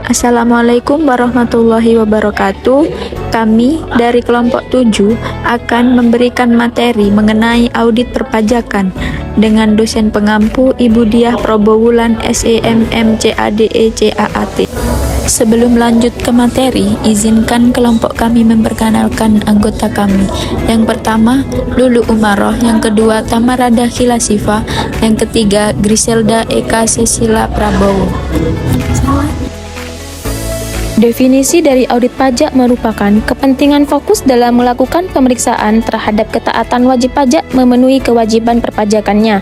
Assalamualaikum warahmatullahi wabarakatuh. Kami dari kelompok 7 akan memberikan materi mengenai audit perpajakan dengan dosen pengampu Ibu Diah Probowulan SEMM CADE CAAT. Sebelum lanjut ke materi, izinkan kelompok kami memperkenalkan anggota kami. Yang pertama, Lulu Umaroh. Yang kedua, Tamarada Khilasifa. Yang ketiga, Griselda Eka Cecilia Prabowo. Definisi dari audit pajak merupakan kepentingan fokus dalam melakukan pemeriksaan terhadap ketaatan wajib pajak memenuhi kewajiban perpajakannya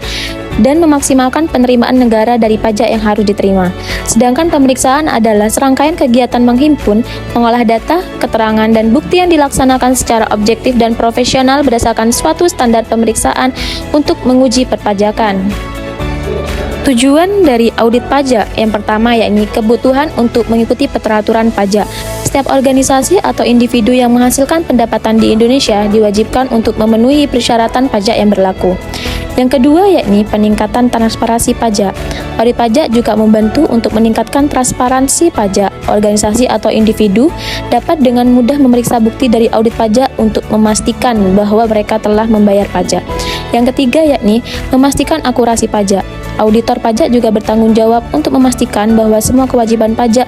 dan memaksimalkan penerimaan negara dari pajak yang harus diterima. Sedangkan pemeriksaan adalah serangkaian kegiatan menghimpun, mengolah data, keterangan, dan bukti yang dilaksanakan secara objektif dan profesional berdasarkan suatu standar pemeriksaan untuk menguji perpajakan. Tujuan dari audit pajak yang pertama yakni kebutuhan untuk mengikuti peraturan pajak. Setiap organisasi atau individu yang menghasilkan pendapatan di Indonesia diwajibkan untuk memenuhi persyaratan pajak yang berlaku. Yang kedua yakni peningkatan transparansi pajak. Audit pajak juga membantu untuk meningkatkan transparansi pajak. Organisasi atau individu dapat dengan mudah memeriksa bukti dari audit pajak untuk memastikan bahwa mereka telah membayar pajak. Yang ketiga yakni memastikan akurasi pajak. Auditor pajak juga bertanggung jawab untuk memastikan bahwa semua kewajiban pajak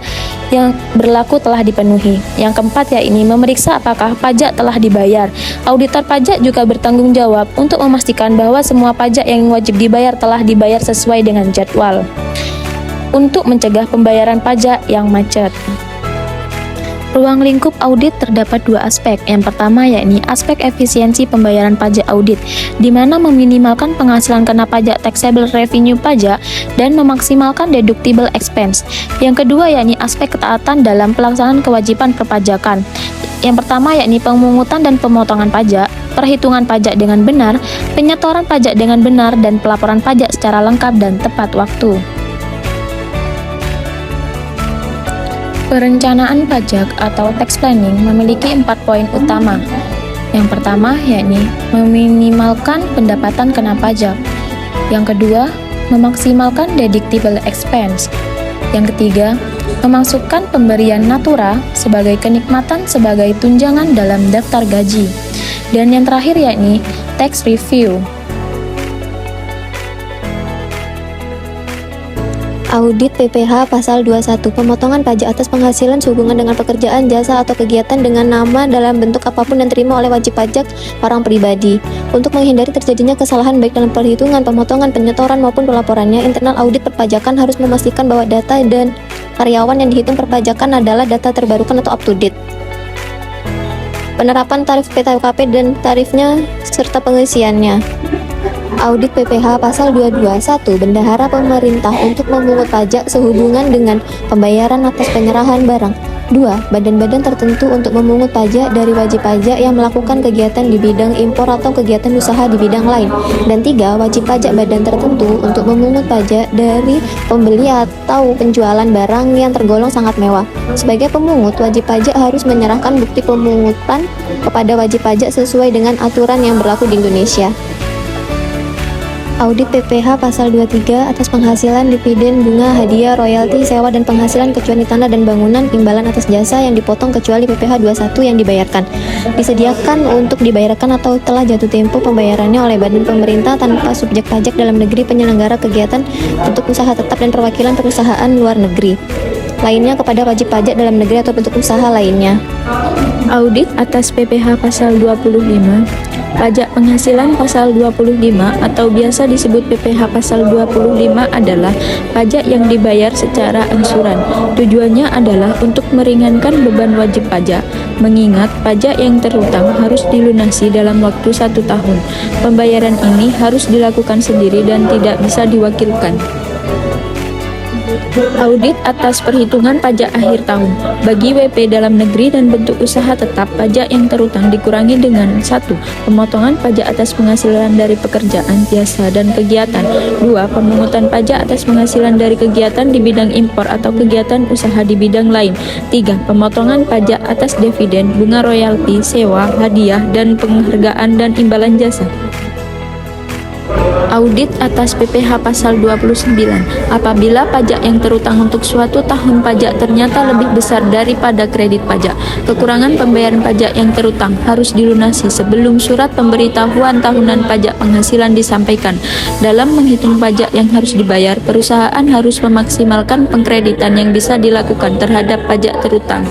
yang berlaku telah dipenuhi. Yang keempat yakni memeriksa apakah pajak telah dibayar. Auditor pajak juga bertanggung jawab untuk memastikan bahwa semua pajak yang wajib dibayar telah dibayar sesuai dengan jadwal untuk mencegah pembayaran pajak yang macet. Ruang lingkup audit terdapat dua aspek. Yang pertama yakni aspek efisiensi pembayaran pajak audit, di mana meminimalkan penghasilan kena pajak taxable revenue pajak dan memaksimalkan deductible expense. Yang kedua yakni aspek ketaatan dalam pelaksanaan kewajiban perpajakan. Yang pertama yakni pemungutan dan pemotongan pajak, perhitungan pajak dengan benar, penyetoran pajak dengan benar, dan pelaporan pajak secara lengkap dan tepat waktu. Perencanaan pajak atau tax planning memiliki 4 poin utama. Yang pertama yakni meminimalkan pendapatan kena pajak. Yang kedua, memaksimalkan deductible expense. Yang ketiga, memasukkan pemberian natura sebagai kenikmatan sebagai tunjangan dalam daftar gaji. Dan yang terakhir yakni tax review. Audit PPh Pasal 21, pemotongan pajak atas penghasilan sehubungan dengan pekerjaan, jasa, atau kegiatan dengan nama dalam bentuk apapun yang diterima oleh wajib pajak orang pribadi. Untuk menghindari terjadinya kesalahan baik dalam perhitungan, pemotongan, penyetoran, maupun pelaporannya, internal audit perpajakan harus memastikan bahwa data dan karyawan yang dihitung perpajakan adalah data terbarukan atau up-to-date. Penerapan tarif PTKP dan tarifnya serta pengisiannya. Audit PPh Pasal 22. 1. Bendahara pemerintah untuk memungut pajak sehubungan dengan pembayaran atas penyerahan barang. 2. Badan-badan tertentu untuk memungut pajak dari wajib pajak yang melakukan kegiatan di bidang impor atau kegiatan usaha di bidang lain. Dan 3. Wajib pajak badan tertentu untuk memungut pajak dari pembeli atau penjualan barang yang tergolong sangat mewah. Sebagai pemungut, wajib pajak harus menyerahkan bukti pemungutan kepada wajib pajak sesuai dengan aturan yang berlaku di Indonesia. Audit PPh Pasal 23 atas penghasilan, dividen, bunga, hadiah, royalti, sewa, dan penghasilan kecuali tanah dan bangunan, imbalan atas jasa yang dipotong kecuali PPh 21 yang dibayarkan. Disediakan untuk dibayarkan atau telah jatuh tempo pembayarannya oleh badan pemerintah tanpa subjek pajak dalam negeri, penyelenggara kegiatan bentuk usaha tetap, dan perwakilan perusahaan luar negeri lainnya kepada wajib pajak dalam negeri atau bentuk usaha lainnya. Audit atas PPh Pasal 25, pajak penghasilan Pasal 25 atau biasa disebut PPh Pasal 25 adalah pajak yang dibayar secara angsuran. Tujuannya adalah untuk meringankan beban wajib pajak, mengingat pajak yang terutang harus dilunasi dalam waktu 1 tahun. Pembayaran ini harus dilakukan sendiri dan tidak bisa diwakilkan. Audit atas perhitungan pajak akhir tahun. Bagi WP dalam negeri dan bentuk usaha tetap, pajak yang terutang dikurangi dengan 1. Pemotongan pajak atas penghasilan dari pekerjaan, jasa, dan kegiatan. 2. Pemungutan pajak atas penghasilan dari kegiatan di bidang impor atau kegiatan usaha di bidang lain. 3. Pemotongan pajak atas dividen, bunga royalti, sewa, hadiah, dan penghargaan dan imbalan jasa. Audit atas PPh pasal 29. Apabila pajak yang terutang untuk suatu tahun pajak ternyata lebih besar daripada kredit pajak, kekurangan pembayaran pajak yang terutang harus dilunasi sebelum surat pemberitahuan tahunan pajak penghasilan disampaikan. Dalam menghitung pajak yang harus dibayar, perusahaan harus memaksimalkan pengkreditan yang bisa dilakukan terhadap pajak terutang.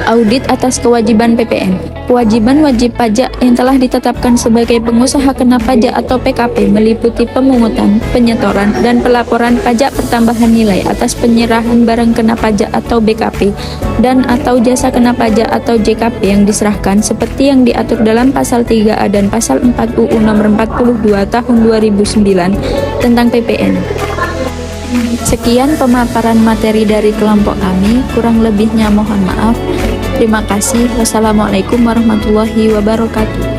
Audit atas kewajiban PPN. Kewajiban wajib pajak yang telah ditetapkan sebagai pengusaha kena pajak atau PKP meliputi pemungutan, penyetoran, dan pelaporan pajak pertambahan nilai atas penyerahan barang kena pajak atau BKP dan atau jasa kena pajak atau JKP yang diserahkan seperti yang diatur dalam pasal 3A dan pasal 4 UU nomor 42 tahun 2009 tentang PPN. Sekian pemaparan materi dari kelompok kami, kurang lebihnya mohon maaf. Terima kasih. Wassalamualaikum warahmatullahi wabarakatuh.